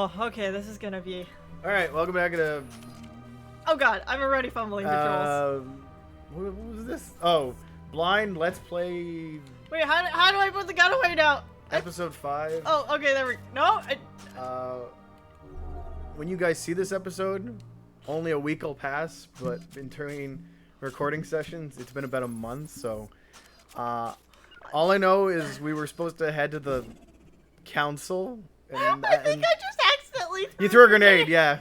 Oh, okay, this is gonna be... Alright, welcome back to... Oh god, I'm already fumbling controls. What was this? Oh, Blind Let's Play... Wait, how do I put the gun away now? Episode 5. Oh, okay, there we... No! When you guys see this episode, only a week will pass, but between recording sessions, it's been about a month, so... all I know is we were supposed to head to the council. And, I think I just accidentally You threw a grenade, yeah.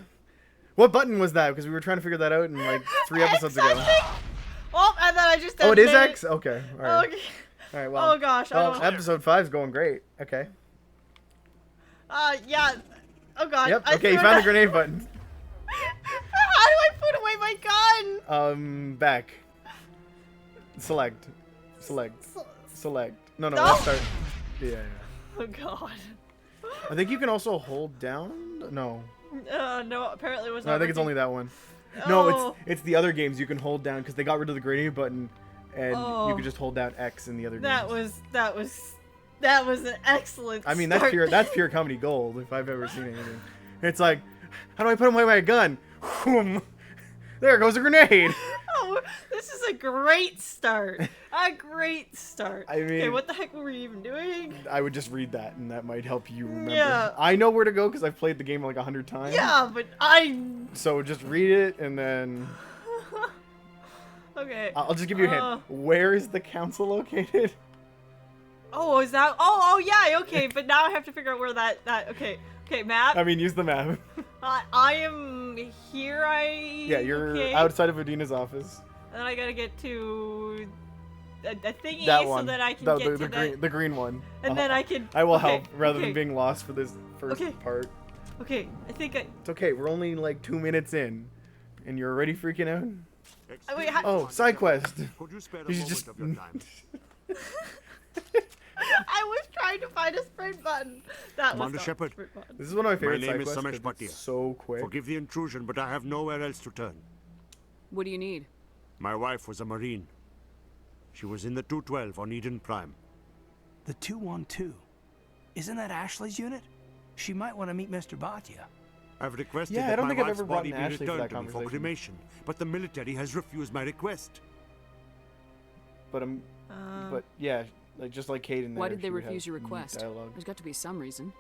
What button was that? Because we were trying to figure that out in like 3 episodes ago. Oh, and then I just... Oh, it is X? Okay. Alright. Okay. Alright, well. Oh gosh. Well, episode 5 is going great. Okay. Yeah. Oh god. Yep, okay, you found the grenade button. How do I put away my gun? Back. Select. No, No. let's start. Yeah. Oh god. I think you can also hold down? No. No, apparently it was not No, I think it's working. only that one. Oh. No, it's the other games you can hold down because they got rid of the grenade button, and Oh. you could just hold down X in the other That games. was an excellent I mean, start. that's pure comedy gold if I've ever seen anything. It's like, how do I put away my gun? There goes a grenade. Oh, this is a great start. A great start. I mean, okay, what the heck were we even doing? I would just read that, and that might help you remember. Yeah. I know where to go because I've played the game like 100 times. Yeah, but I... So just read it, and then... Okay. I'll just give you a hint. Where is the council located? Oh, is that... Oh, yeah, okay, but now I have to figure out where that... Okay, map. I mean, use the map. I am here, Yeah, you're outside of Adina's office. And then I gotta get to a thingy That one. so that I can the, get the, to the, the green one. And then I can... I will okay, help rather okay, than being lost for this first part. Okay, I think I... It's okay, we're only like 2 minutes in. And you're already freaking out? Wait, Oh, side quest. Could you spare a You moment just- of your time? I was trying to find a sprint button. That Commander was not Shepard. a sprint button. This is one of my favorite My side name is quests Samesh 'cause Bhatia. it's so quick. Forgive the intrusion, but I have nowhere else to turn. What do you need? My wife was a Marine. She was in the 212 on Eden Prime. The 212. Isn't that Ashley's unit? She might want to meet Mr. Bhatia. I've requested Yeah, I that don't my think I've wife's ever brought body in be Ashley for returned that to me for conversation. cremation, but the military has refused my request. But but yeah, like just like Caden. Why there, did they she would refuse have your request? dialogue. There's got to be some reason.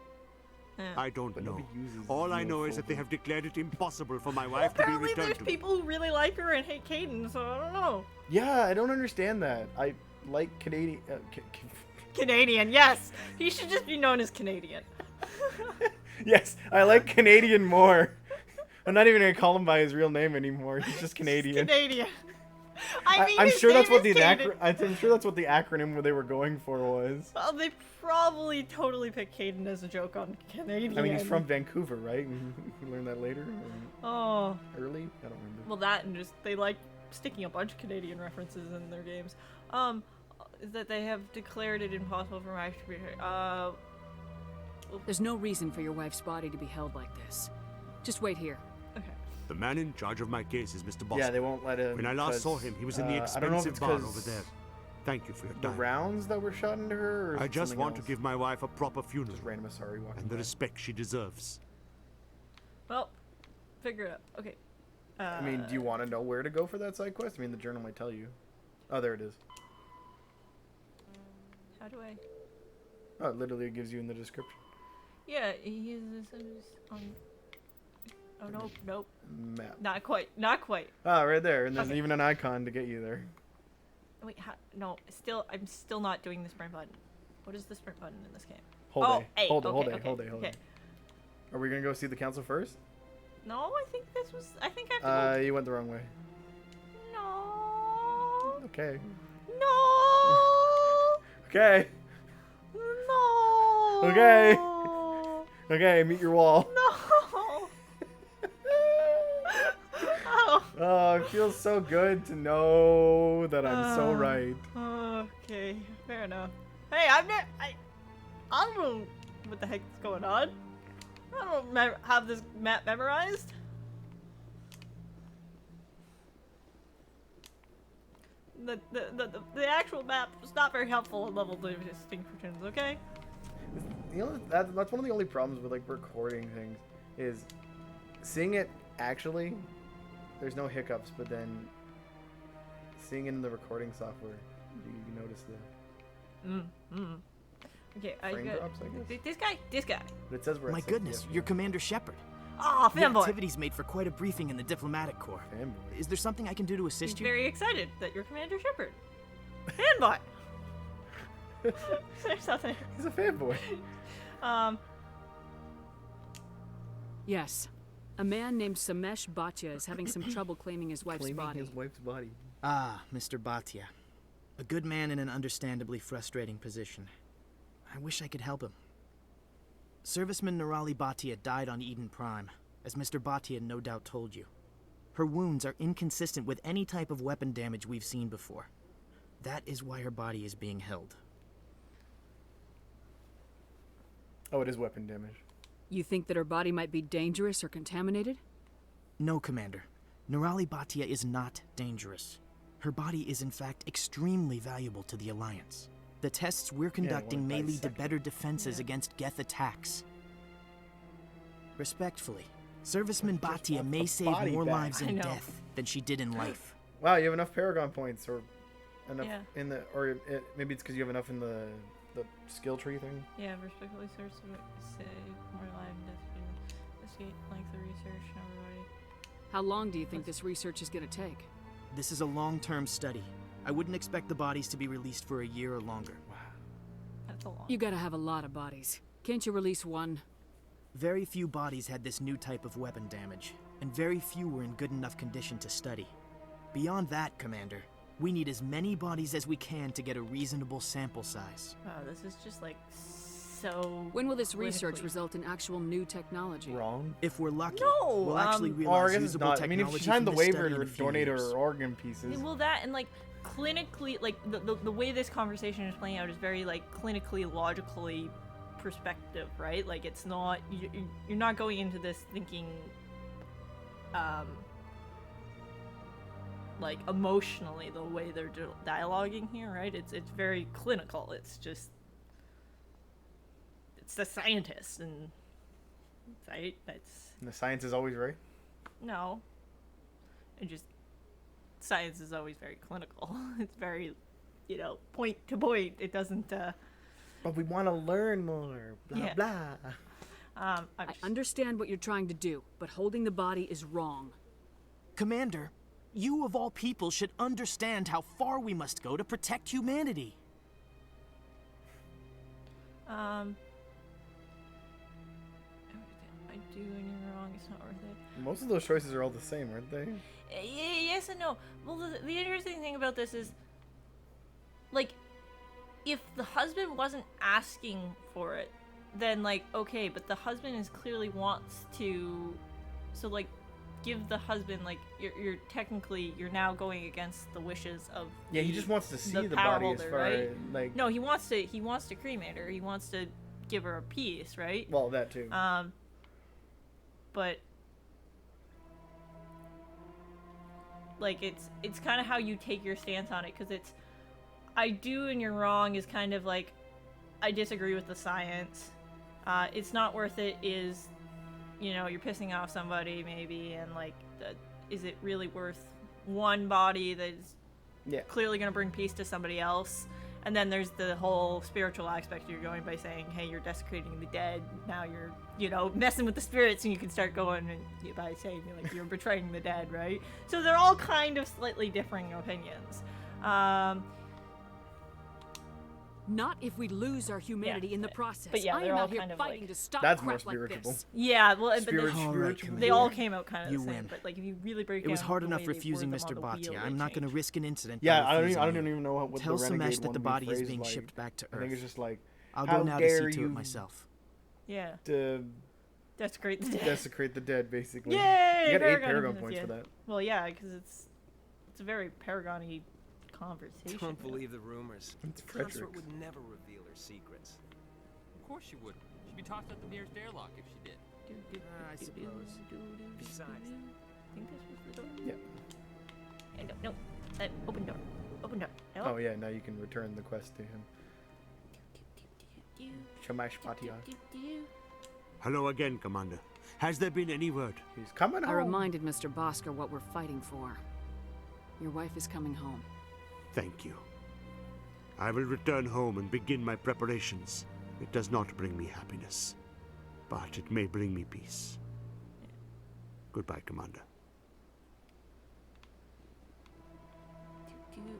I don't But know. nobody uses All I know is that they have declared it impossible for my wife to be Apparently returned there's to me. people who really like her and hate Caden, so I don't know. Yeah, I don't understand that. I like Canadian. Canadian, yes. He should just be known as Canadian. Yes, I like Canadian more. I'm not even gonna call him by his real name anymore. He's just Canadian. Canadian. I mean, I'm his sure that's name what is the Caden. I'm sure that's what the acronym they were going for was. Well, they probably totally picked Caden as a joke on Canadian. I mean, he's from Vancouver, right? We learned that later. Or Oh. early? I don't remember. Well, that and just they like sticking a bunch of Canadian references in their games. Is that they have declared it impossible for my to be. There's no reason for your wife's body to be held like this. Just wait here. Okay. The man in charge of my case is Mr. Boston. Yeah, they won't let him. When I last saw him, he was in the I don't know if expensive it's bar 'cause over there. Thank you for your the time. rounds that were shot into her. Or is I it just something want to else? give my wife a proper funeral Just random sorry walking and the by. respect she deserves. Well, figure it out. Okay. I mean, do you want to know where to go for that side quest? I mean, the journal might tell you. Oh, there it is. How do I? Oh, it literally gives you in the description. Yeah, he is on. Oh no, nope, Map. not quite, not quite. Ah, right there, and there's Okay. even an icon to get you there. Wait, no, I'm still not doing the sprint button. What is the sprint button in this game? Hold Oh, A. A, Hold it, okay, hold it, okay, hold it, hold okay. it. Are we gonna go see the council first? No, I think this was. I think I have to You went the wrong way. go. No. Okay. No. Okay. No. Okay. Okay, meet your wall. No. Oh. Oh, it feels so good to know that I'm so Uh. right. Okay, fair enough. Hey, I don't know what the heck is going on. I don't have this map memorized. The actual map was not very helpful in level distinctions, okay? that's one of the only problems with like recording things is seeing it actually. There's no hiccups, but then seeing it in the recording software, you notice the Okay, frame got drops, I guess. this guy. But it says we're at My 60 goodness, FPS. you're Commander Shepard. Oh, The fanboy. activities made for quite a briefing in the diplomatic corps. Fanboy. Is there something I can do to He's assist you? very excited that you're Commander Shepard. Fanboy. There's nothing. He's a fanboy. Yes. A man named Samesh Bhatia is having some trouble claiming his wife's Claiming body. his wife's body. Ah, Mr. Bhatia. A good man in an understandably frustrating position. I wish I could help him. Serviceman Nirali Bhatia died on Eden Prime, as Mr. Bhatia no doubt told you. Her wounds are inconsistent with any type of weapon damage we've seen before. That is why her body is being held. Oh, it is weapon damage. You think that her body might be dangerous or contaminated? No, Commander. Nirali Bhatia is not dangerous. Her body is in fact extremely valuable to the Alliance. The tests we're conducting may lead to better defenses against Geth attacks. Respectfully, Serviceman Bhatia may save body more back. lives I in know. death than she did in life. Wow, you have enough Paragon points, or enough Yeah. in the, or maybe it's because you have enough in the skill tree thing. Yeah, respectfully search say more live investigate length of research and everybody. How long do you think this research is going to take? This is a long-term study. I wouldn't expect the bodies to be released for a year or longer. That's a long. You gotta have a lot of bodies. Can't you release one? Very few bodies had this new type of weapon damage, and very few were in good enough condition to study. Beyond that, Commander, we need as many bodies as we can to get a reasonable sample size. Wow, this is just like so. When will this research politically- result in actual new technology? Wrong. If we're lucky, No, we'll actually Or I realize guess it's usable not. I mean, technology if she signed the from this waiver study in to a few donate years. her organ pieces. Well, that and like clinically, like the way this conversation is playing out is very like clinically, logically perspective, right? Like it's not you're not going into this thinking, like emotionally the way they're dialoguing here, right? It's very clinical. It's just it's the scientist and right. That's And the science is always right. no, and just science is always very clinical. It's very, point to point. It doesn't. But we want to learn more. Blah Yeah. blah. I'm I just, understand what you're trying to do, but holding the body is wrong. Commander, you of all people should understand how far we must go to protect humanity. everything I do and you're wrong. It's not worth it. Most of those choices are all the same, aren't they? Yes and no. Well, the interesting thing about this is, like, if the husband wasn't asking for it, then, like, okay, but the husband is clearly wants to, so, like, give the husband, like, you're technically, you're now going against the wishes of Yeah, he just wants to see the power body as holder, far right? as, like. No, he wants to cremate her. He wants to give her a piece, right? Well, that too. But like it's kind of how you take your stance on it, because it's I do and you're wrong is kind of like I disagree with the science. It's not worth it is, you're pissing off somebody maybe, and like is it really worth one body that's Yeah. clearly going to bring peace to somebody else? And then there's the whole spiritual aspect. You're going by saying, hey, you're desecrating the dead. Now you're, messing with the spirits, and you can start going and by saying, like, you're betraying the dead, right? So they're all kind of slightly differing opinions. Not if we lose our humanity in the process. but yeah, I they're am all out here kind of fighting like- to stop That's crap more like spiritual. this. Yeah, well, but Spirit- All right, spiritual. they all came out kind of You the same. win. But like, if you really break It was down hard the enough way they refusing word them Mr. on the wheel, Bhatia. they I'm not going to change. risk an incident. Yeah, by I don't refusing even you. know what Tell the renegade Samesh that one the would be body is phrased being like. shipped back to I think Earth. it's just like, I'll how go now to dare see to you it myself. Yeah, to desecrate the dead. desecrate the dead, basically. Yay! You got 8 Paragon Paragon points, points yeah. for that. Well, yeah, because it's a very Paragon-y conversation. Don't believe the rumors. It's Consort Frederick's. would never reveal her secrets. Of course she wouldn't. She'd be tossed out the nearest airlock if she did. I suppose. Besides, Think this was the door? Yeah. No. Open door. Open door. No. Oh yeah, now you can return the quest to him. Shamash Bhatia. Hello again, Commander. Has there been any word? He's coming home. I reminded Mr. Bosker what we're fighting for. Your wife is coming home. Thank you. I will return home and begin my preparations. It does not bring me happiness, but it may bring me peace. Goodbye, Commander.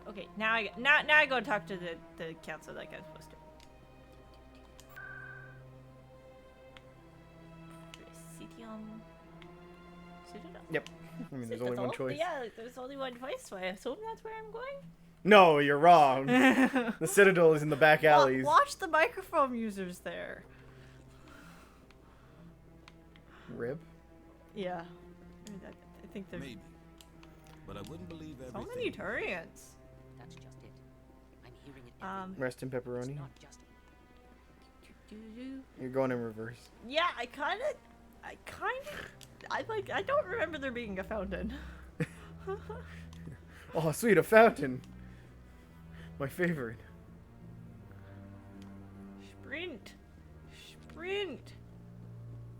Okay, now I go talk to the council like I'm supposed to. Presidium. Citadel? Yep. I mean, there's only one choice. Yeah, there's only one choice, so I assume that's where I'm going. No, you're wrong. The Citadel is in the back alleys. Watch the microphone users there. Rip. Yeah. I think there's Maybe. But I wouldn't believe everything. so many Turians. That's just it. I'm hearing it. Rest in pepperoni. It's not just. You're going in reverse. Yeah, I don't remember there being a fountain. Oh, sweet, a fountain. My favorite. Sprint.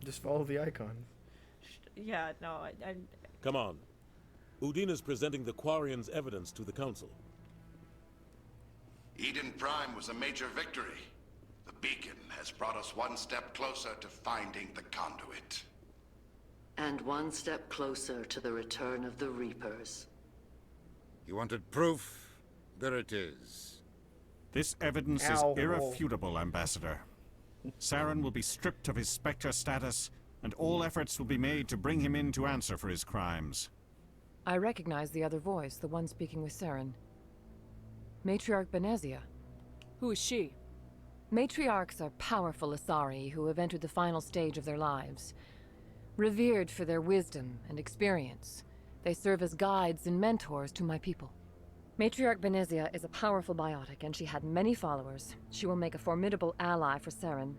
Just follow the icons. Yeah, no, I Come on. Udina's presenting the Quarians' evidence to the Council. Eden Prime was a major victory. The beacon has brought us one step closer to finding the conduit. And one step closer to the return of the Reapers. You wanted proof? There it is. This evidence is irrefutable, Ambassador. Saren will be stripped of his Spectre status, and all efforts will be made to bring him in to answer for his crimes. I recognize the other voice, the one speaking with Saren. Matriarch Benezia. Who is she? Matriarchs are powerful Asari who have entered the final stage of their lives. Revered for their wisdom and experience, they serve as guides and mentors to my people. Matriarch Benezia is a powerful biotic, and she had many followers. She will make a formidable ally for Saren.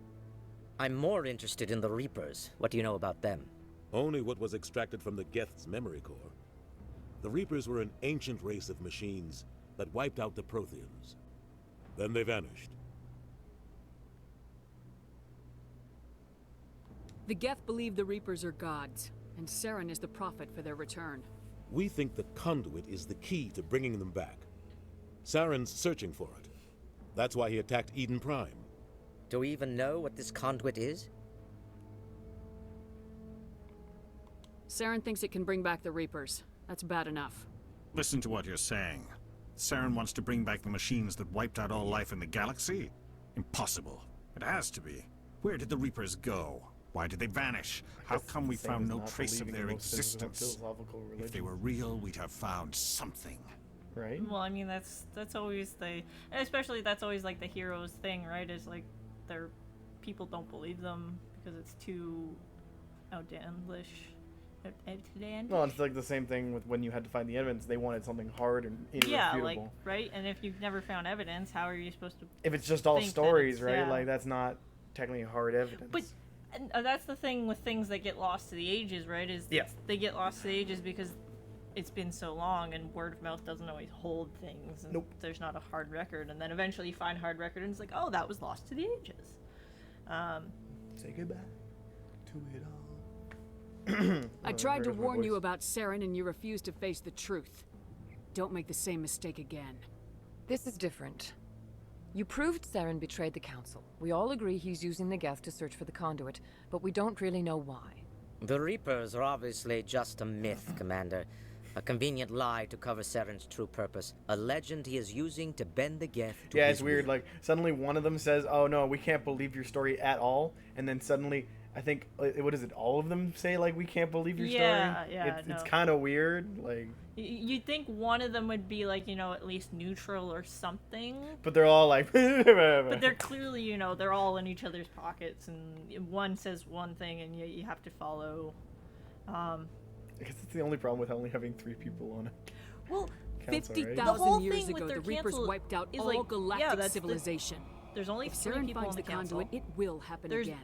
I'm more interested in the Reapers. What do you know about them? Only what was extracted from the Geth's memory core. The Reapers were an ancient race of machines that wiped out the Protheans. Then they vanished. The Geth believe the Reapers are gods, and Saren is the prophet for their return. We think the conduit is the key to bringing them back. Saren's searching for it. That's why he attacked Eden Prime. Do we even know what this conduit is? Saren thinks it can bring back the Reapers. That's bad enough. Listen to what you're saying. Saren wants to bring back the machines that wiped out all life in the galaxy? Impossible. It has to be. Where did the Reapers go? Why did they vanish? How come we found no trace of their existence? If they were real, we'd have found something. Right? Well, I mean, that's always and especially that's always like the hero's thing, right? Is like their people don't believe them because it's too outlandish. Well, it's like the same thing with when you had to find the evidence. They wanted something hard and irrefutable. Yeah, like, right? And if you've never found evidence, how are you supposed to if it's just all stories, right? Yeah. Like, that's not technically hard evidence. But that's the thing with things that get lost to the ages, right? Is they get lost to the ages because it's been so long, and word of mouth doesn't always hold things. And there's not a hard record, and then eventually you find a hard record, and it's like, oh, that was lost to the ages. Say goodbye to it all. I tried to warn you about Saren, and you refused to face the truth. Don't make the same mistake again. This is different. You proved Saren betrayed the Council. We all agree he's using the Geth to search for the conduit, but we don't really know why. The Reapers are obviously just a myth, Commander. A convenient lie to cover Saren's true purpose. A legend he is using to bend the Geth to Yeah, his it's weird. will. Like, suddenly one of them says, oh, no, we can't believe your story at all. And then suddenly, I think, what is it, all of them say, like, we can't believe your story? Yeah, It's kind of weird. Like, you'd think one of them would be like, at least neutral or something. But they're all like... But they're clearly, they're all in each other's pockets, and one says one thing, and you have to follow. I guess that's the only problem with only having 3 people on it. Well, 50,000 years ago, the Reapers wiped out all galactic civilization. There's only if 3 Saren people finds on the council. Conduit, it will happen again.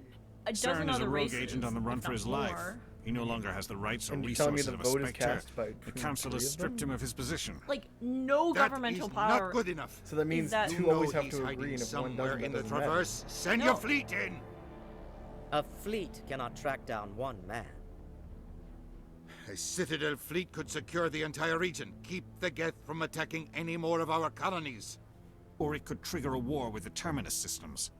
A dozen Saren is other a rogue races, agent on the run if for not his life. more. He no longer has the rights or And you're telling me resources the of a vote is Spectre. cast by The between Council three has of stripped them? him of his position. Like, no That governmental is power. not good enough. So that means that- two You know always have he's to hiding agree, and if one somewhere doesn't, in that the doesn't matter. Traverse. Send No. your fleet in. A fleet cannot track down one man. A Citadel fleet could secure the entire region, keep the Geth from attacking any more of our colonies. Or it could trigger a war with the Terminus systems.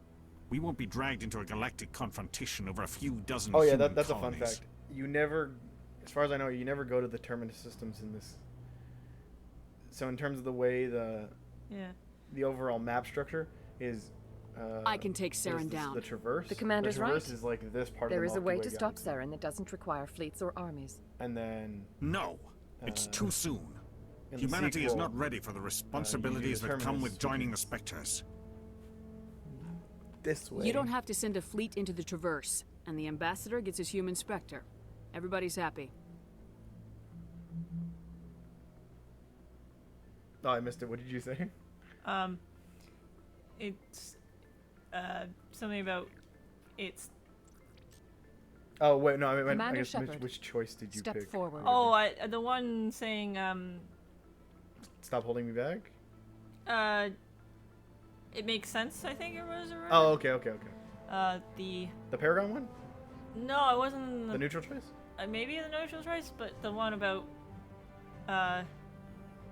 We won't be dragged into a galactic confrontation over a few dozen Oh yeah, human that's colonies. a fun fact. You never, as far as I know, you never go to the terminus systems in this. So in terms of the way the overall map structure is, I can take what is Saren this, down. The Traverse. The commander's the Traverse right. is like this part There of is the a way Milky to Way stop galaxy. Saren that doesn't require fleets or armies. And then No, it's too soon. in the Humanity is sequel, not ready for the responsibilities the that come Terminus, with which joining the is Spectres. this way. You don't have to send a fleet into the Traverse, and the ambassador gets his human Spectre. Everybody's happy. Oh, I missed it. What did you say? It's something about it's. Oh wait, no. I mean, I Commander guess Shepard, which choice did you step pick? forward. Oh, the one saying Stop holding me back. it makes sense. I think it was. Or Oh, okay. The Paragon one. No, it wasn't The neutral choice. maybe the neutral choice, but the one about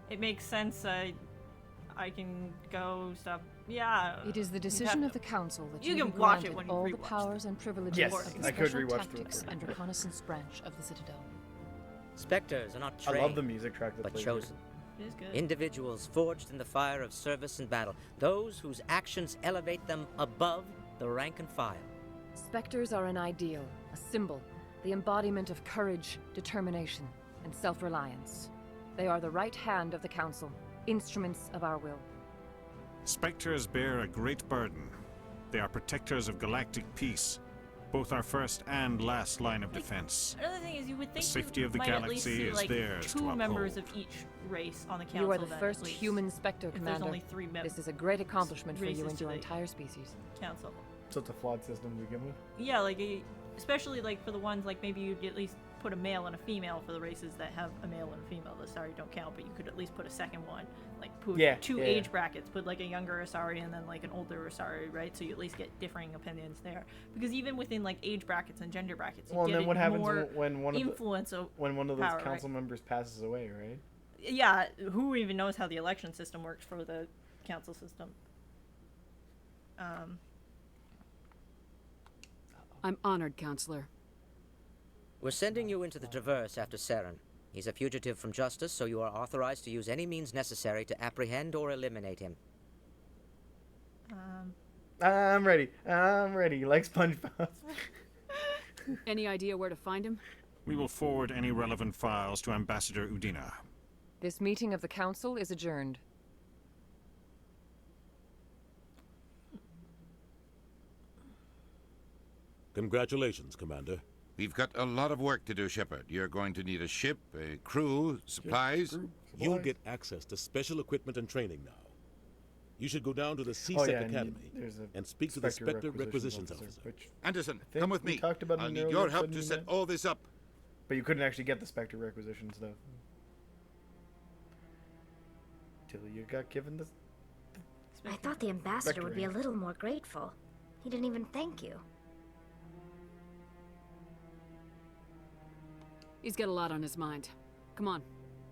it makes sense. I can go stop. Yeah. It is the decision of the Council that You you can be watch it granted when you all the rewatch powers and privileges Yes, of the I could Special rewatch through it Tactics for and sure. Reconnaissance branch of the Citadel. Spectres are not I trained, love the music track that but plays chosen. It is good. Individuals forged in the fire of service and battle. Those whose actions elevate them above the rank and file. Spectres are an ideal, a symbol, the embodiment of courage, determination, and self-reliance. They are the right hand of the Council, instruments of our will. Spectres bear a great burden. They are protectors of galactic peace, both our first and last line of defense. Another thing is, you would think The safety you of the might at least galaxy see, is like, theirs to two members of uphold. each race on the council. You are the then, at first least, human Spectre, if Commander. There's only three This is a great accomplishment for you races and to your the entire species. council. So it's a flawed system to begin with. Yeah, like especially like for the ones like maybe you'd at least put a male and a female for the races that have a male and a female. The Asari don't count, but you could at least put a second one. Like put two age brackets, put like a younger Asari and then like an older Asari, right? So you at least get differing opinions there. Because even within like age brackets and gender brackets, you Well, and get then what happens more when one of influence when one of those power, council right? members passes away, right? Yeah, who even knows how the election system works for the council system? I'm honored, Counselor. We're sending you into the Traverse after Saren. He's a fugitive from justice, so you are authorized to use any means necessary to apprehend or eliminate him. I'm ready. Like SpongeBob. Any idea where to find him? We will forward any relevant files to Ambassador Udina. This meeting of the Council is adjourned. Congratulations, Commander. We've got a lot of work to do, Shepard. You're going to need a ship, a crew, supplies. You'll get access to special equipment and training now. You should go down to the CSEC Oh, yeah, and Academy there's a and speak to the Spectre Spectre Requisitions Officer. which Anderson, I think come with we me. talked about I'll in need earlier your help episode, to didn't set we? all this up. But you couldn't actually get the Spectre requisition stuff till you got given the. I thought the ambassador Spectre would be a rings. little more grateful. He didn't even thank you. He's got a lot on his mind. Come on.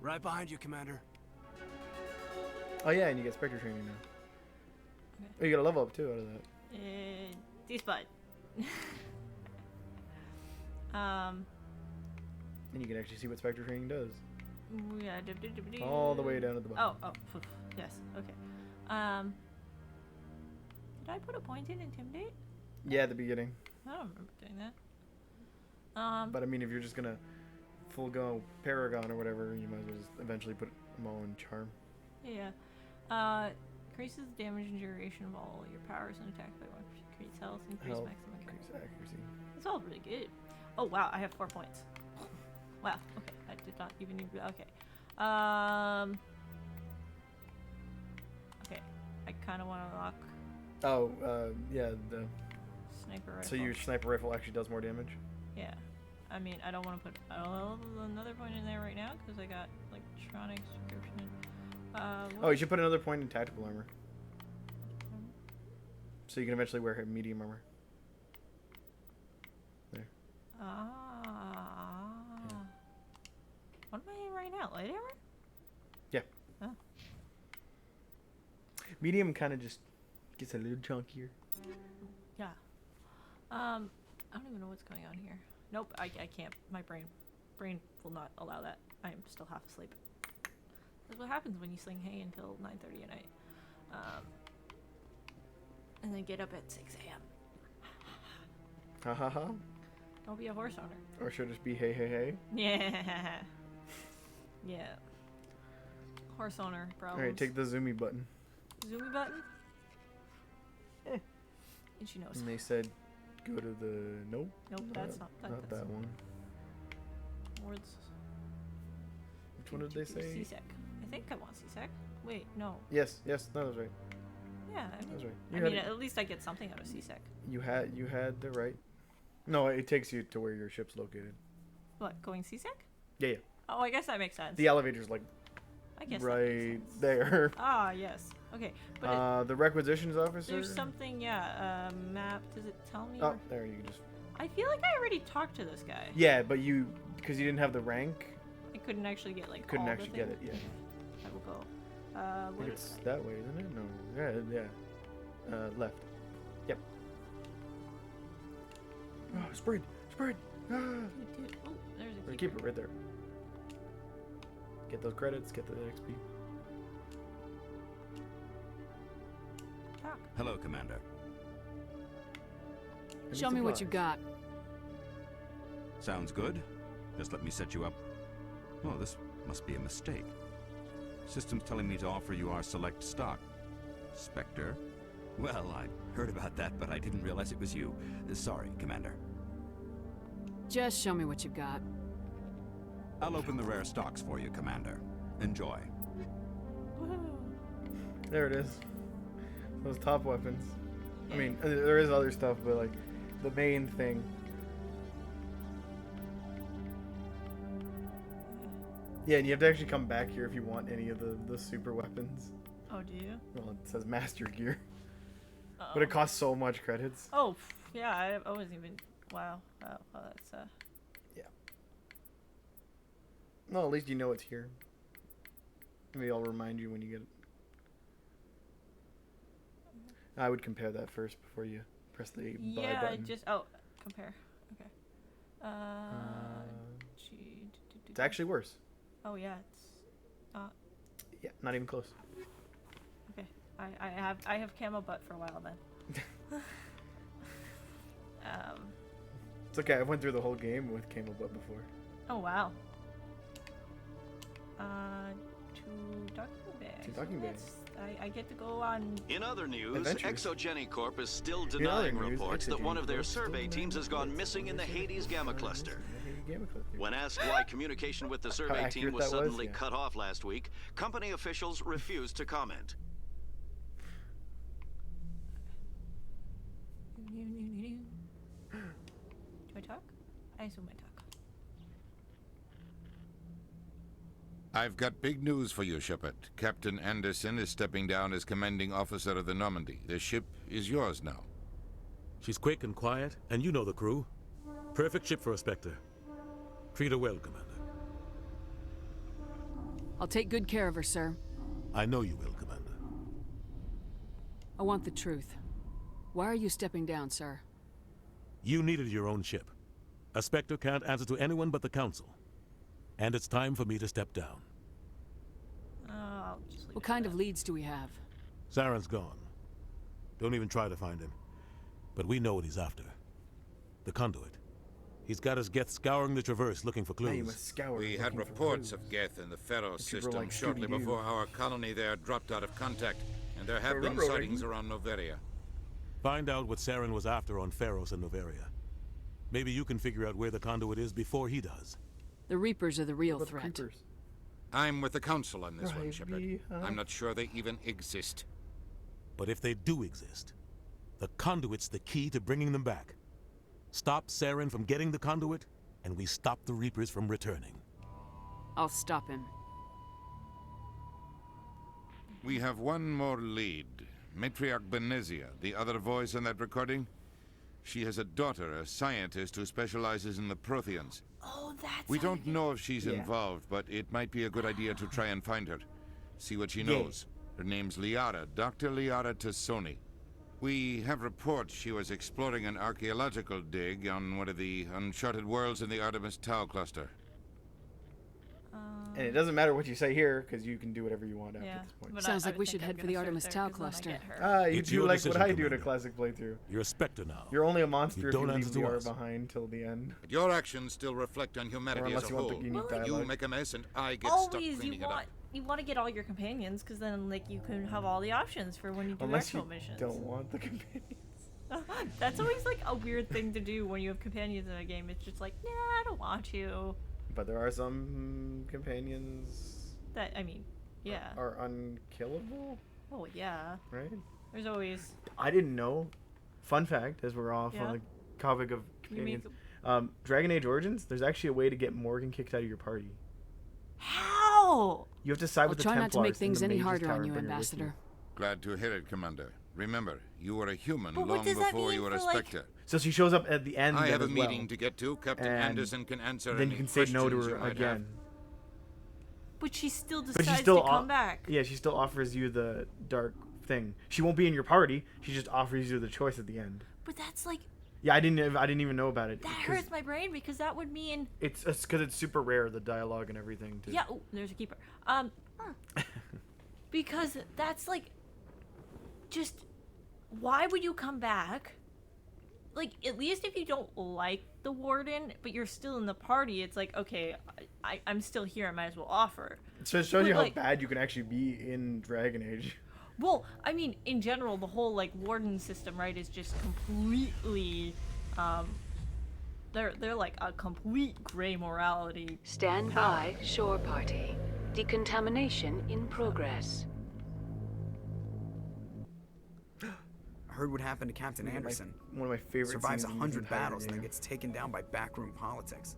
Right behind you, Commander. Oh yeah, and you get Spectre training now. Oh, you get a level up too out of that. D-Spot. And you can actually see what Spectre training does. Yeah, All the way down at the bottom. Oh, yes, okay. Did I put a point in Intimidate? Yeah, at the beginning. I don't remember doing that. But I mean, if you're just gonna full go Paragon or whatever, you might as well just eventually put them all in Charm. Yeah. Increases the damage and duration of all your powers and attacks by 1%. Creates health, increase Health, maximum increase accuracy. It's all really good. Oh wow, I have 4 points. Wow. Okay, I did not even need. Okay. Okay, I kind of want to lock Oh, yeah, the sniper rifle. so your sniper rifle actually does more damage. Yeah. I mean, I don't want to put another point in there right now because I got electronics description. Oh, you should put another point in tactical armor. So you can eventually wear medium armor. There. What am I in right now? Light armor? Yeah. Oh. Medium kind of just gets a little chunkier. Yeah. I don't even know what's going on here. Nope, I can't. My brain will not allow that. I am still half asleep. That's what happens when you sling hay until 9:30 at night. And then get up at 6 a.m. Ha ha ha. Don't be a horse owner. Or should it just be hey hey hey? Yeah. Yeah. Horse owner problems. Alright, take the zoomy button. Zoomy button? And she knows. And they said go to the... Nope. Nope, that's not that one. Words. Which one did they say? CSEC. I think I want CSEC. Wait, no. Yes, that was right. Yeah, that was right. I mean, at least I get something out of CSEC. You had the right. No, it takes you to where your ship's located. What, going CSEC? Yeah. Oh, I guess that makes sense. The elevator's I guess right there. Ah, yes. Okay, but the requisitions officer. there's something, map. Does it tell me? Oh, there you just. I feel like I already talked to this guy. Yeah, but because you didn't have the rank. I couldn't actually get Couldn't all actually the get things. it. Yeah. I will go. I think it's that way, isn't it? No. Yeah. Left. Yep. Oh, spread. Ah. Oh, there's a Keep it right there. Get those credits. Get the XP. Talk. Hello, Commander. Show me what you got. Sounds good. Just let me set you up. Oh, this must be a mistake. System's telling me to offer you our select stock. Spectre? Well, I heard about that, but I didn't realize it was you. Sorry, Commander. Just show me what you've got. I'll open the rare stocks for you, Commander. Enjoy. There it is. Those top weapons. I mean, there is other stuff, but the main thing. Yeah, and you have to actually come back here if you want any of the super weapons. Oh, do you? Well, it says master gear. But it costs so much credits. Oh, yeah, I wasn't even... Wow. Wow, that's, Yeah. No, at least you know it's here. Maybe I'll remind you when you get it. I would compare that first before you press the buy button. Compare. Okay. It's actually worse. Oh, yeah, it's not... Yeah, not even close. Okay. I have camo butt for a while then. It's okay, I went through the whole game with camo butt before. Oh, wow. Two docking bags. Two docking bags. I get to go on... In other news, Adventures. Exogenicorp is still denying reports that one of their survey teams has gone missing in the Hades Gamma Cluster. When asked why communication with the survey team was suddenly cut off last week, company officials refused to comment. Do I talk? I assume I talk. I've got big news for you, Shepard. Captain Anderson is stepping down as commanding officer of the Normandy. The ship is yours now. She's quick and quiet, and you know the crew. Perfect ship for a Spectre. Treat her well, Commander. I'll take good care of her, sir. I know you will, Commander. I want the truth. Why are you stepping down, sir? You needed your own ship. A Spectre can't answer to anyone but the Council. And it's time for me to step down. What kind of leads do we have? Saren's gone. Don't even try to find him. But we know what he's after. The conduit. He's got his Geth scouring the Traverse looking for clues. We had reports of Geth in the Pharaoh system shortly before our colony there dropped out of contact, and there have been sightings around Noveria. Find out what Saren was after on Pharos and Noveria. Maybe you can figure out where the conduit is before he does. The Reapers are the real threat. I'm with the Council on this one, Shepard. I'm not sure they even exist. But if they do exist, the conduit's the key to bringing them back. Stop Saren from getting the conduit, and we stop the Reapers from returning. I'll stop him. We have one more lead. Matriarch Benezia, the other voice in that recording. She has a daughter, a scientist who specializes in the Protheans. Oh, that's... We don't know if she's involved, but it might be a good idea to try and find her. See what she knows. Her name's Liara, Dr. Liara Tassoni. We have reports she was exploring an archaeological dig on one of the uncharted worlds in the Artemis Tau cluster. And it doesn't matter what you say here, because you can do whatever you want after this point. Sounds like we should head for the Artemis Tau cluster. You It's do your like decision, what I do in a Commander. classic playthrough. You're a Spectre now. You're only a monster You if don't you leave answer to Liara us. behind till the end. But your actions still reflect on humanity unless as a you want the whole. unique You dialogue. make a mess and I get stuck Always, cleaning it up. you want to get all your companions, because then like you can have all the options for when you do Unless actual you missions. don't want the companions. That's always like a weird thing to do when you have companions in a game. It's just like, nah, I don't want you. But there are some companions That, I mean, yeah. are unkillable, Oh, yeah. right? There's always... I didn't know. Fun fact, as we're off on the topic of companions. Dragon Age Origins, there's actually a way to get Morgan kicked out of your party. How? You have to side I'll with the try Templars not to make in things the any Mage's harder Tower on and you, bring her with Ambassador. Glad to hear it, Commander. Remember, you were a human But what long does that before you mean were a for, like- Spectre. So she shows up at the end. I then have a as well. meeting to get to. Captain And Anderson can answer then any you can say no to questions her you might again. have. But she still But decides she still to come back. Yeah, she still offers you the dark thing. She won't be in your party. She just offers you the choice at the end. But that's like... Yeah, I didn't even know about it. That hurts my brain, because that would mean... It's because it's super rare, the dialogue and everything. Yeah, oh, there's a keeper. Because that's like... Just... Why would you come back? Like, at least if you don't like the warden, but you're still in the party, it's like, okay, I'm still here, I might as well offer. So it shows you how like, bad you can actually be in Dragon Age. Well, I mean, in general, the whole, like, warden system, right, is just completely, they're like a complete gray morality. Stand by, shore party. Decontamination in progress. I heard what happened to Captain Anderson. One of my favorite Survives scenes in 100 this entire battles and then game. gets taken down by backroom politics.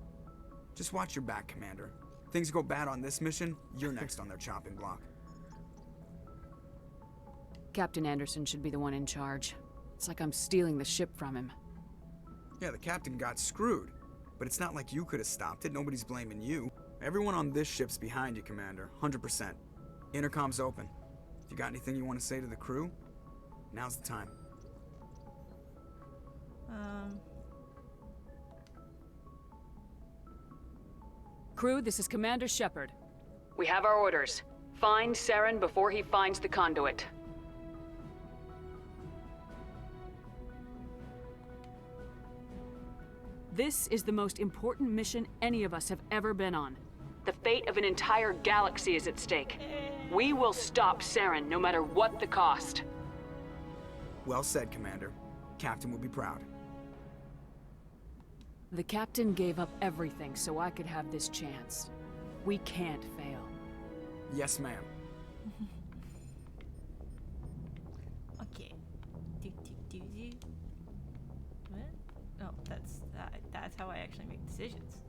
Just watch your back, Commander. Things go bad on this mission, you're next on their chopping block. Captain Anderson should be the one in charge. It's like I'm stealing the ship from him. Yeah, the captain got screwed. But it's not like you could have stopped it. Nobody's blaming you. Everyone on this ship's behind you, Commander. 100%. Intercom's open. If you got anything you want to say to the crew, now's the time. Crew, this is Commander Shepard. We have our orders. Find Saren before he finds the conduit. This is the most important mission any of us have ever been on. The fate of an entire galaxy is at stake. We will stop Saren no matter what the cost. Well said, Commander. Captain will be proud. The captain gave up everything so I could have this chance. We can't fail. Yes, ma'am. Okay. What? Oh, that's how I actually make decisions.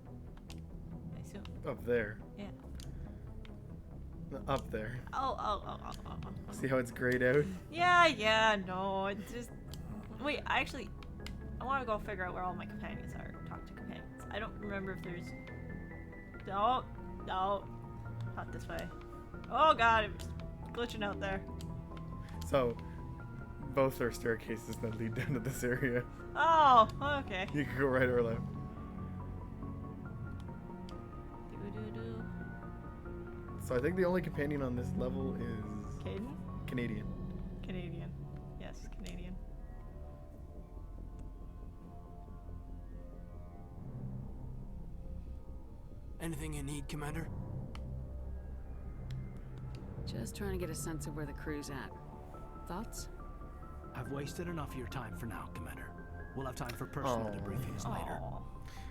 I assume. Up there. Yeah. Up there. Oh. See how it's grayed out? Yeah, no, it's just... Wait, I want to go figure out where all my companions are. Talk to companions. I don't remember if there's... No, not this way. Oh god, it was glitching out there. So, both are staircases that lead down to this area. Oh, okay. You can go right or left. So I think the only companion on this level is... Caden? Canadian. Canadian. Yes, Canadian. Anything you need, Commander? Just trying to get a sense of where the crew's at. Thoughts? I've wasted enough of your time for now, Commander. We'll have time for personal debriefings later.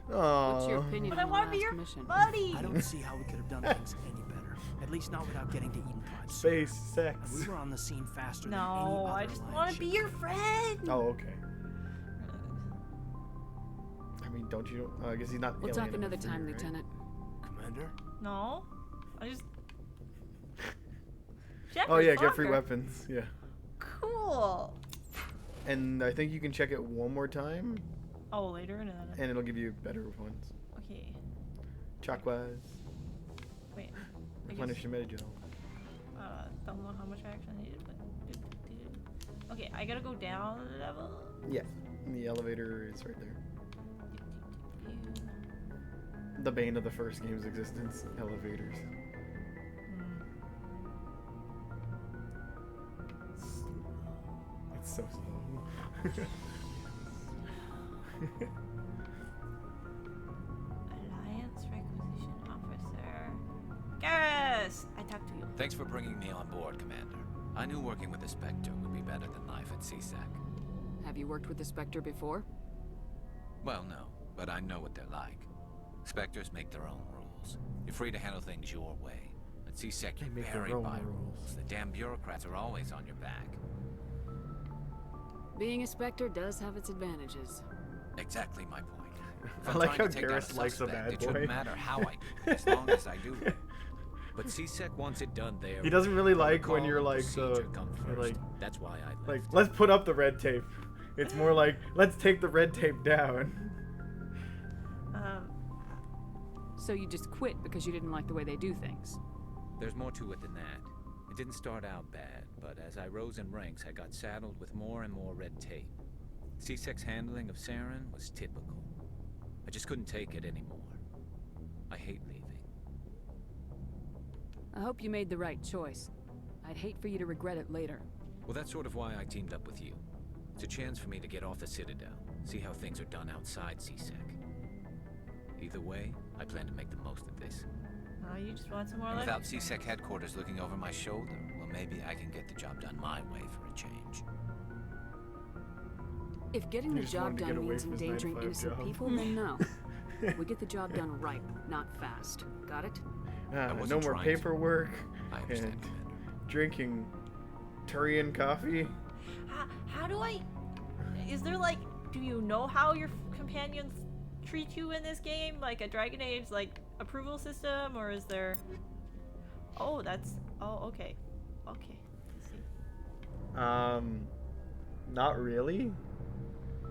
What's your opinion But I on the want to be last your mission? buddy! I don't see how we could have done things any better. At least not without getting to Eden Prime. Space, sooner. sex. And we were on the scene faster than any No, other I just Alliance want to ship. be your friend! Oh, okay. I mean, mean, don't you? I guess he's not. We'll talk alienated another for you, time, right? Lieutenant. Commander? No. I just. Oh yeah, get Jeffrey free Walker. weapons. Yeah. Cool. And I think you can check it one more time, Oh, later in another. and it'll give you better ones. Okay. Chakwas. Wait. I Replenish guess- your meta gel. Don't know how much I actually needed, but. Okay, I gotta go down a level. Yeah. And the elevator is right there. The bane of the first game's existence, elevators. It's so slow. Alliance Requisition Officer. Garrus! I talked to you. Thanks for bringing me on board, Commander. I knew working with the Spectre would be better than life at CSEC. Have you worked with the Spectre before? Well, no, but I know what they're like. Spectres make their own rules. You're free to handle things your way. At CSEC, They you're make their buried own by rules. rules. The damn bureaucrats are always on your back. Being a Spectre does have its advantages. Exactly my point. If I I'm like trying how to take down Garrus likes a suspect, bad it boy. shouldn't matter how I do it, as long as I do it. But CSEC wants it done there. He doesn't really like Protocol when you're and like procedure come you're first. like That's why I left. like let's put up the red tape. It's more like let's take the red tape down. So you just quit because you didn't like the way they do things? There's more to it than that. It didn't start out bad, but as I rose in ranks, I got saddled with more and more red tape. CSEC's handling of Saren was typical. I just couldn't take it anymore. I hate leaving. I hope you made the right choice. I'd hate for you to regret it later. Well, that's sort of why I teamed up with you. It's a chance for me to get off the Citadel, see how things are done outside CSEC. Either way, I plan to make the most of this. Oh, you just want some more And life? without CSEC headquarters looking over my shoulder, well, maybe I can get the job done my way for a change. If getting He the just job wanted to get done away means from his endangering 9 to 5 innocent job. people, then no. We get the job done right, not fast. Got it? No wasn't more trying to. paperwork I understand, and drinking Turian coffee. How do I... Is there like... Do you know how your companions treat you in this game? Like a Dragon Age, like, approval system? Or is there... Oh, that's... Oh, okay. Okay. Let's see. Not really.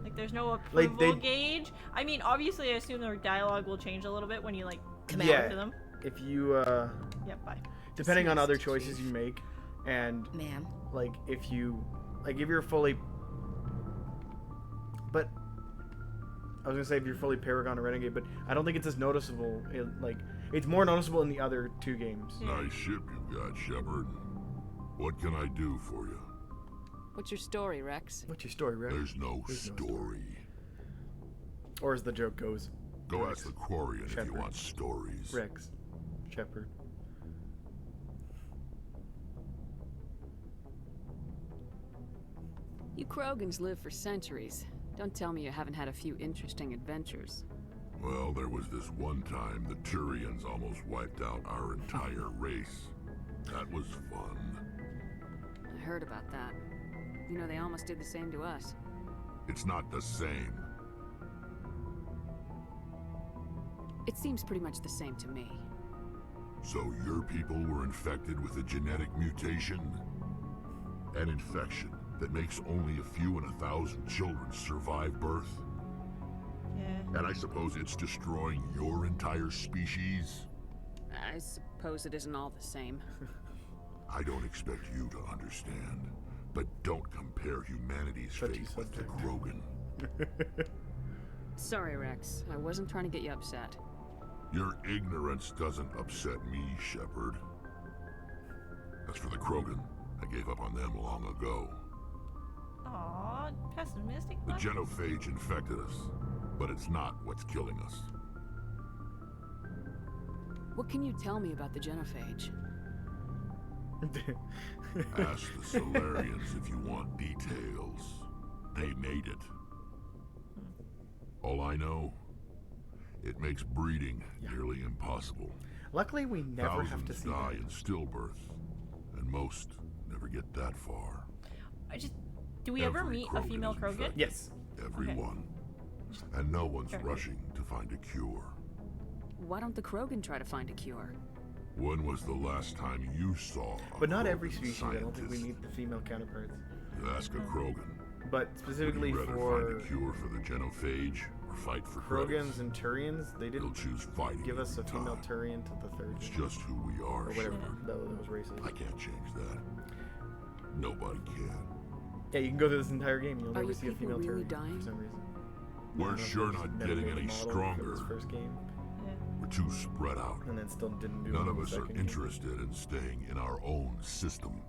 Like, there's no Like, approval they- gauge? I mean, obviously, I assume their dialogue will change a little bit when you, like, talk Yeah. to them. If you Yep, bye. depending on other choices you make, and like if you're fully, but I was gonna say if you're fully Paragon or Renegade, but I don't think it's as noticeable. It's more noticeable in the other two games. Nice ship you got, Shepard. What can I do for you? What's your story, Rex? What's your story, Rex? There's no story. Or as the joke goes, Go Rex. ask the Quarian if you Shepard. want stories. Rex, Shepard. You Krogans live for centuries. Don't tell me you haven't had a few interesting adventures. Well, there was this one time the Turians almost wiped out our entire race. That was fun. I heard about that. You know, they almost did the same to us. It's not the same. It seems pretty much the same to me. So your people were infected with a genetic mutation? An infection that makes only a few in 1,000 children survive birth? Yeah. And I suppose it's destroying your entire species? I suppose it isn't all the same. I don't expect you to understand, but don't compare humanity's fate with the Krogan. Sorry, Rex. I wasn't trying to get you upset. Your ignorance doesn't upset me, Shepard. As for the Krogan, I gave up on them long ago. Aw, pessimistic. The much? genophage infected us, but it's not what's killing us. What can you tell me about the genophage? Ask the Solarians if you want details. They made it. All I know, it makes breeding nearly impossible. Luckily, we never have to Thousands see die that. in stillbirth, and most never get that far. Do we ever Every meet a Krogan female is Krogan? infected. Yes. Everyone. And no one's rushing to find a cure. Why don't the Krogan try to find a cure? When was the last time you saw a But not every Krogan species. I don't think we scientist? need the female counterparts. Ask a Krogan. But specifically Would you rather for find a cure for the genophage or fight for Krogans credits? and Turians, they didn't choose fighting give us a every female time. Turian to the third. It's just who we are, Or whatever Shepard. those races. I can't change that. Nobody can. Yeah, you can go through this entire game. You'll Are never you see a people female really Turian dying? for some reason. We're Unless sure they just not never getting made a any model for stronger. this first game. We're too spread out. And then still didn't do None it of in the us are second game. interested in staying in our own system.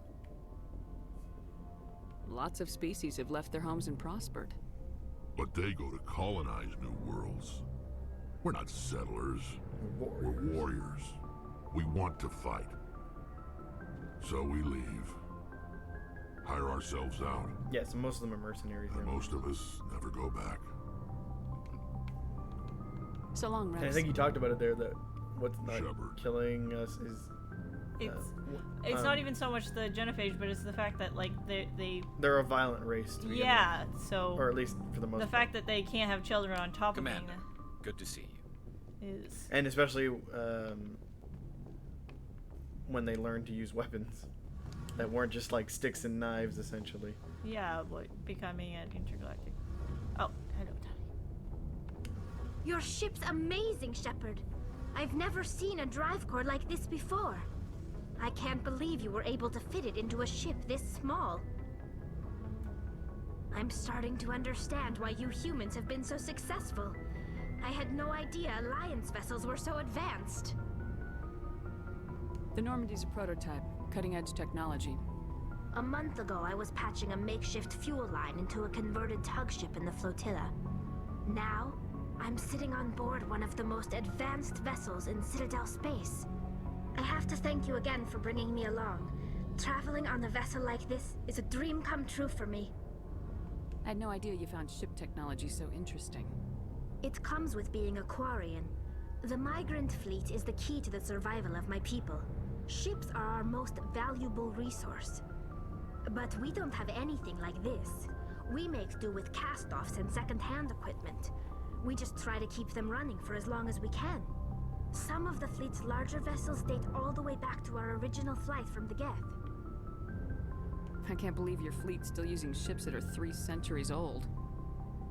Lots of species have left their homes and prospered. But they go to colonize new worlds. We're not settlers. We're warriors. We want to fight. So we leave. Hire ourselves out. Yeah, so most of them are mercenaries. And now. most of us never go back. So long, Rex. And I think you talked about it there that what's not Shepard. killing us is. It's not even so much the genophage, but it's the fact that like they're a violent race. To begin yeah. with. So or at least for the most. The fact that they can't have children on top Commander, of good to see you. Is and especially when they learn to use weapons that weren't just like sticks and knives, essentially. yeah, like becoming an intergalactic. Oh, hello, Tony. Your ship's amazing, Shepard. I've never seen a drive core like this before. I can't believe you were able to fit it into a ship this small. I'm starting to understand why you humans have been so successful. I had no idea Alliance vessels were so advanced. The Normandy's a prototype, cutting-edge technology. A month ago, I was patching a makeshift fuel line into a converted tug ship in the flotilla. Now, I'm sitting on board one of the most advanced vessels in Citadel space. I have to thank you again for bringing me along. Traveling on a vessel like this is a dream come true for me. I had no idea you found ship technology so interesting. It comes with being a Quarian. The migrant fleet is the key to the survival of my people. Ships are our most valuable resource. But we don't have anything like this. We make do with cast-offs and second-hand equipment. We just try to keep them running for as long as we can. Some of the fleet's larger vessels date all the way back to our original flight from the Geth. I can't believe your fleet's still using ships that are 3 centuries old.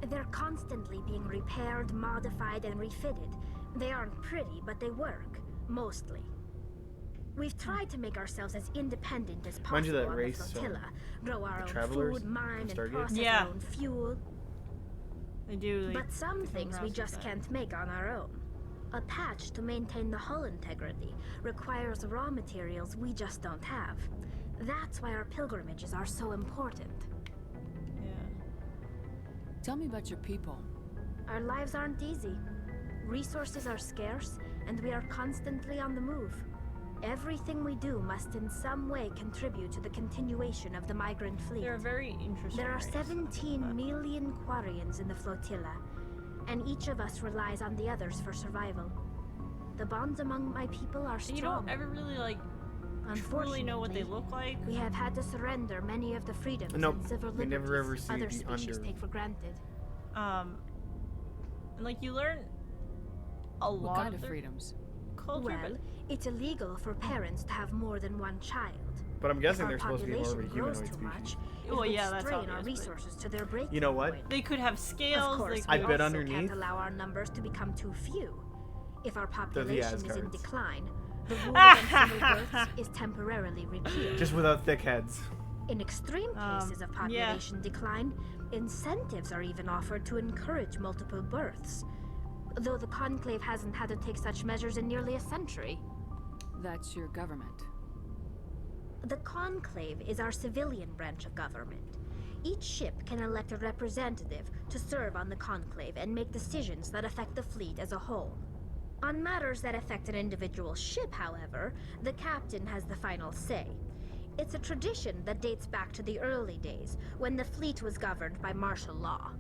They're constantly being repaired, modified, and refitted. They aren't pretty, but they work. Mostly. We've tried to make ourselves as independent as Mind you, possible that on race, the flotilla. Grow our own Travelers food, mine, and Stargate? process Yeah. our own fuel. They do. Like, But some things we process just that. can't make on our own. A patch to maintain the hull integrity requires raw materials we just don't have. That's why our pilgrimages are so important. Tell me about your people. Our lives aren't easy. Resources are scarce, and we are constantly on the move. Everything we do must in some way contribute to the continuation of the migrant fleet. They're a very interesting There are race. 17 million Quarians in the flotilla, and each of us relies on the others for survival. The bonds among my people are strong. You don't ever really like truly know what they look like. We have had to surrender many of the freedoms Nope, and civil we never liberties ever see other the species under. take for granted. And like you learn a lot What kind of their freedoms? culture, Well, but it's illegal for parents to have more than one child. But I'm guessing If they're our supposed to be more of a population grows humanoid too species. much, it Well, would yeah, that's strain our obvious, but- resources to their breaking You know what? point. they could have scales. Of course, they we I bet also underneath- can't allow our numbers to become too few. If our the population is in Asgards. decline, the rule against single births is temporarily repealed. Just without thick heads. In extreme cases of population decline, incentives are even offered to encourage multiple births. Though the Conclave hasn't had to take such measures in nearly a century. That's your government. The Conclave is our civilian branch of government. Each ship can elect a representative to serve on the Conclave and make decisions that affect the fleet as a whole. On matters that affect an individual ship, however, the captain has the final say. It's a tradition that dates back to the early days, when the fleet was governed by martial law.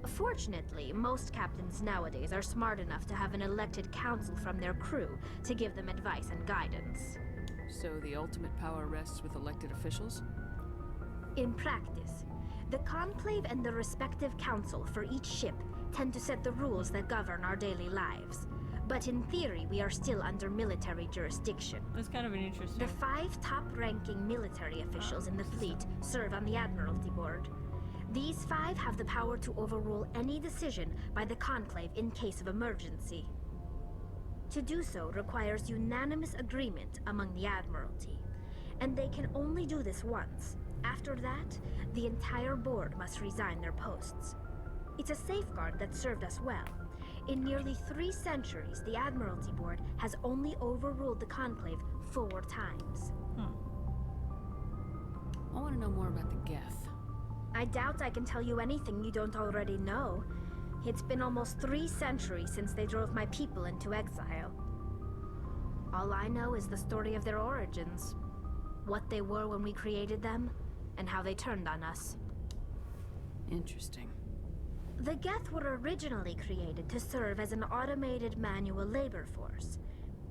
Fortunately, most captains nowadays are smart enough to have an elected council from their crew to give them advice and guidance. So the ultimate power rests with elected officials? In practice, The Conclave and the respective council for each ship tend to set the rules that govern our daily lives. But in theory, we are still under military jurisdiction. That's kind of an interesting... The 5 top-ranking military officials in the fleet serve on the Admiralty Board. These 5 have the power to overrule any decision by the Conclave in case of emergency. To do so requires unanimous agreement among the Admiralty, and they can only do this once. After that, the entire board must resign their posts. It's a safeguard that served us well. In nearly 3 centuries, the Admiralty Board has only overruled the Conclave 4 times. I want to know more about the Geth. I doubt I can tell you anything you don't already know. It's been almost 3 centuries since they drove my people into exile. All I know is the story of their origins, what they were when we created them, and how they turned on us. Interesting. The Geth were originally created to serve as an automated manual labor force.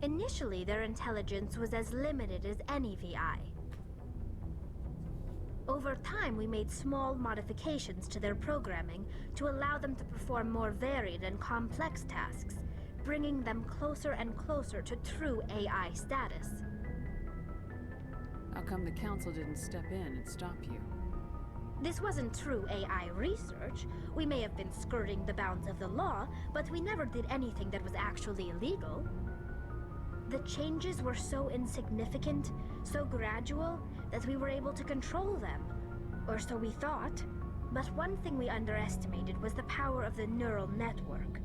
Initially, their intelligence was as limited as any VI. Over time, we made small modifications to their programming to allow them to perform more varied and complex tasks, bringing them closer and closer to true AI status. How come the Council didn't step in and stop you? This wasn't true AI research. We may have been skirting the bounds of the law, but we never did anything that was actually illegal. The changes were so insignificant, so gradual, that we were able to control them. Or so we thought. But one thing we underestimated was the power of the neural network.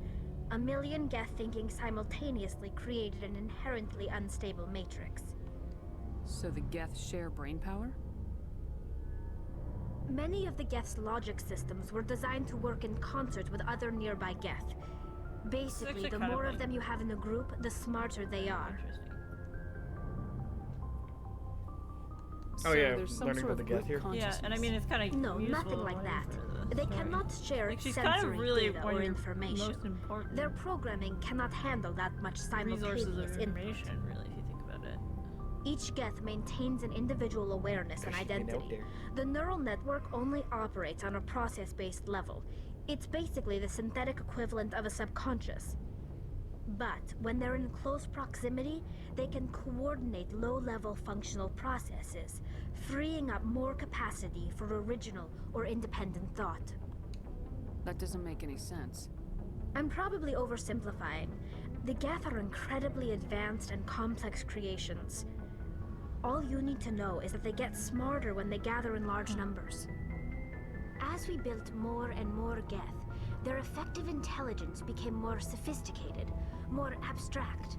1 million Geth thinking simultaneously created an inherently unstable matrix. So the Geth share brain power? Many of the Geth's logic systems were designed to work in concert with other nearby Geth. Basically, the more of them you have in a group, the smarter they are. Oh yeah, learning about the Geth here. Yeah, and I mean it's kind of no, nothing like that. They cannot share like, she's sensory kind of really data or information. Most important Their programming cannot handle that much simultaneous resources of input. information, really, if you think about it. Each Geth maintains an individual awareness and identity. The neural network only operates on a process-based level. It's basically the synthetic equivalent of a subconscious. But when they're in close proximity, they can coordinate low-level functional processes, freeing up more capacity for original or independent thought. That doesn't make any sense. I'm probably oversimplifying. The Geth are incredibly advanced and complex creations. All you need to know is that they get smarter when they gather in large numbers. As we built more and more Geth, their effective intelligence became more sophisticated, more abstract.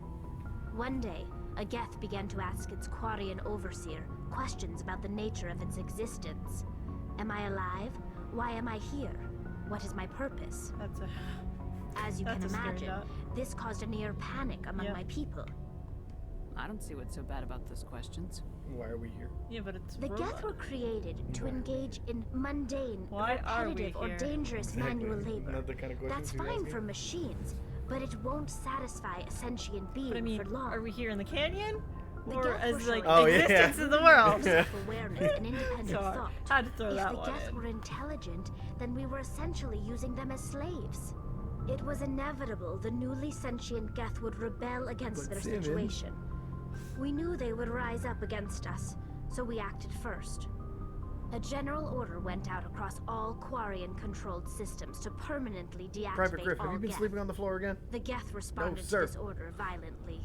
One day, a Geth began to ask its Quarian overseer questions about the nature of its existence. Am I alive? Why am I here? What is my purpose? As you can imagine, this caused a near panic among my people. I don't see what's so bad about those questions. Why are we here? Yeah, but it's The Geth were created to engage in mundane, repetitive, or dangerous manual labor. Not the kind of That's questions fine you're for machines, but it won't satisfy a sentient being But I mean, for long. are we here in the canyon? The Or Geth as were like showing existence in the world? Self-awareness and independent Sorry, thought. had to throw if that the one Geth in. were intelligent, then we were essentially using them as slaves. It was inevitable the newly sentient Geth would rebel against their situation. We knew they would rise up against us, so we acted first. A general order went out across all Quarian-controlled systems to permanently deactivate Private Griff, all have you been Geth. sleeping on the floor again? The Geth responded to sir. this order violently.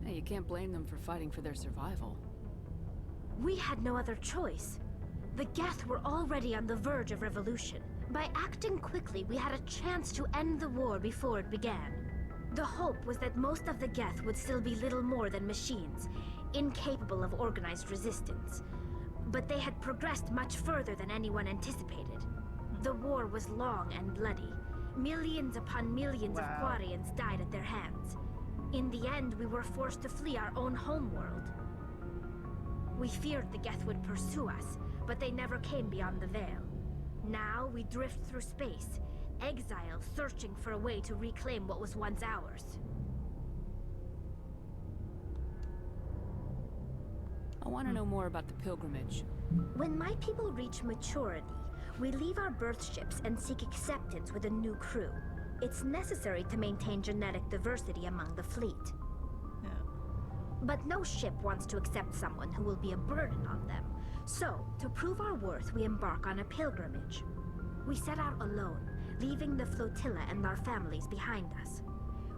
Hey, you can't blame them for fighting for their survival. We had no other choice. The Geth were already on the verge of revolution. By acting quickly, we had a chance to end the war before it began. The hope was that most of the Geth would still be little more than machines, incapable of organized resistance. But they had progressed much further than anyone anticipated. The war was long and bloody. Millions upon millions of Quarians died at their hands. In the end, we were forced to flee our own homeworld. We feared the Geth would pursue us, but they never came beyond the veil. Now we drift through space, exiles searching for a way to reclaim what was once ours. I want to know more about the pilgrimage. When my people reach maturity, we leave our birth ships and seek acceptance with a new crew. It's necessary to maintain genetic diversity among the fleet. Yeah. But no ship wants to accept someone who will be a burden on them. So, to prove our worth, we embark on a pilgrimage. We set out alone, leaving the flotilla and our families behind us.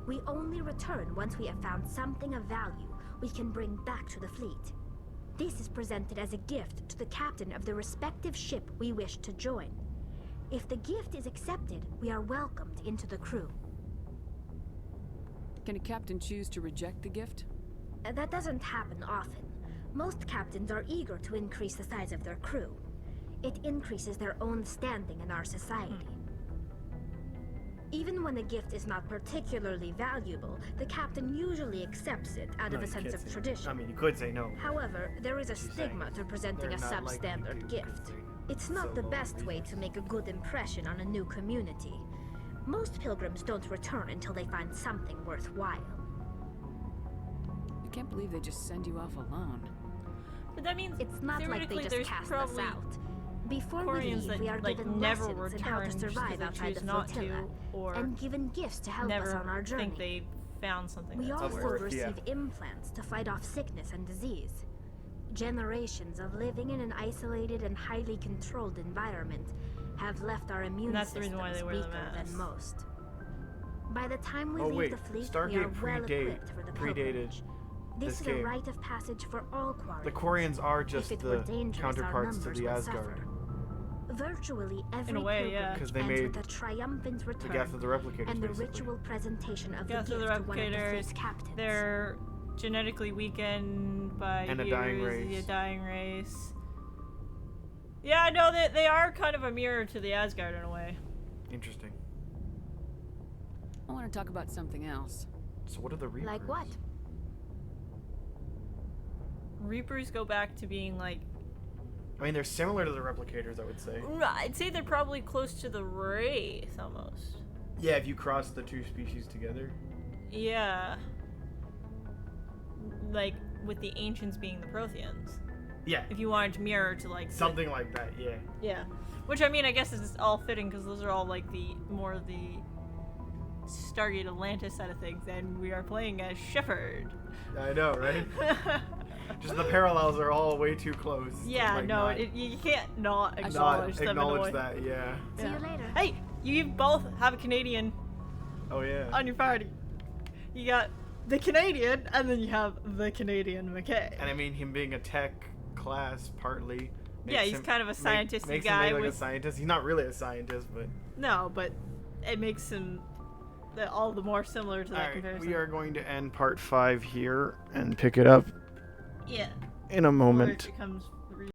We only return once we have found something of value we can bring back to the fleet. This is presented as a gift to the captain of the respective ship we wish to join. If the gift is accepted, we are welcomed into the crew. Can a captain choose to reject the gift? That doesn't happen often. Most captains are eager to increase the size of their crew. It increases their own standing in our society. Even when a gift is not particularly valuable, the captain usually accepts it out of a sense of tradition. I mean, you could say no. However, there is a stigma to presenting a substandard gift. It's not the best way to make a good impression on a new community. Most pilgrims don't return until they find something worthwhile. I can't believe they just send you off alone. But that means it's not like they just cast us out. Before we leave, we are given never lessons in how to survive outside the flotilla, and given gifts to help us on our journey. Think they found something. We that's also worth. receive implants to fight off sickness and disease. Generations of living in an isolated and highly controlled environment have left our immune systems weaker than most. By the time we leave the fleet, we are well equipped for the pilgrimage. This is a rite of passage for all Quarians. The Quarians are just the counterparts to the Asgard. Virtually every in a way, yeah. Because they made with a triumphant return the Geth of the Replicators, and the basically. Ritual presentation of Geth the of gift the to one of the fleet's captains. They're genetically weakened by and years, a dying race. A dying race. Yeah, no, they are kind of a mirror to the Asgard in a way. Interesting. I want to talk about something else. So what are the Reapers? Like what? Reapers go back to being like... I mean, they're similar to the Replicators, I would say. I'd say they're probably close to the Wraith, almost. Yeah, if you cross the two species together. Yeah. Like, with the Ancients being the Protheans. Yeah. If you wanted to mirror to, like... Something like that, yeah. Yeah. Which, I mean, I guess is all fitting, because those are all, like, the... more the... Stargate Atlantis side of things, and we are playing as Shepard. I know, right? Just the parallels are all way too close. Yeah, like no, you can't not acknowledge them. Acknowledge that, yeah. See you later. Hey, you both have a Canadian. Oh yeah. On your party, you got the Canadian, and then you have the Canadian McKay. And I mean, him being a tech class partly. Yeah, he's kind of a scientisty makes guy. Him like a scientist. He's not really a scientist, but. No, but it makes him all the more similar to that comparison. We are going to end part 5 here and pick it up. Yeah. In a moment. Or if it comes